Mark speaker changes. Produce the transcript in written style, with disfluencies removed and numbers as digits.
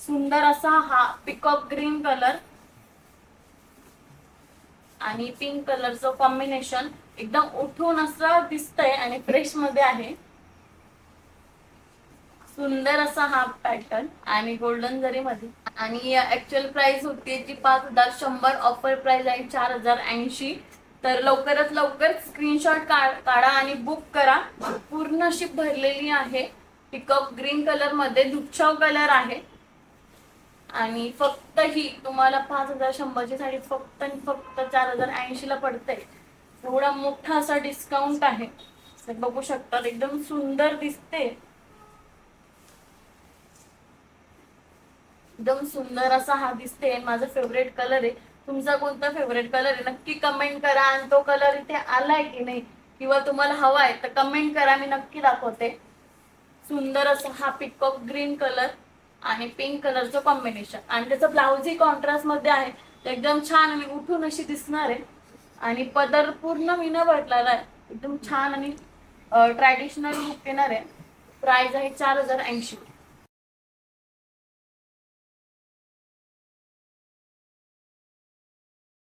Speaker 1: सुंदर असा हा पिकॉक ग्रीन कलर आणि पिंक कलरचं कॉम्बिनेशन एकदम उठून असं दिसतंय आणि फ्रेश मध्ये आहे. सुंदर असा हा पॅटर्न आणि गोल्डन जरी मध्ये. आणि ऍक्च्युअल प्राइस होती याची 5100, ऑफर प्राइस आहे 4080. तर लवकरात लवकर स्क्रीनशॉट काढा आणि बुक करा. पूर्ण अशी भरलेली आहे. पिकअप ग्रीन कलर मध्ये दुच्छाव कलर आहे आणि फक्त ही तुम्हाला 5100 ची साडी फक्त आणि फक्त 4080 ला पडते. एवढा मोठा असा डिस्काउंट आहे. बघू शकता एकदम सुंदर दिसते. एकदम सुंदर असा हा दिसते. माझा फेवरेट कलर आहे. तुमचा कोणता फेवरेट कलर आहे नक्की कमेंट करा. आणि तो कलर इथे आलाय की नाही किंवा तुम्हाला हवाय तर कमेंट करा, मी नक्की दाखवते. सुंदर असा हा पिकॉक ग्रीन कलर आणि पिंक कलरचं कॉम्बिनेशन आणि त्याचं ब्लाउज ही कॉन्ट्रास्ट मध्ये आहे. एकदम छान आणि उठून अशी दिसणार आहे. आणि पदर पूर्ण मीना भरलेला आहे. एकदम छान आणि ट्रॅडिशनल लुक येणार आहे. प्राइस आहे 4080.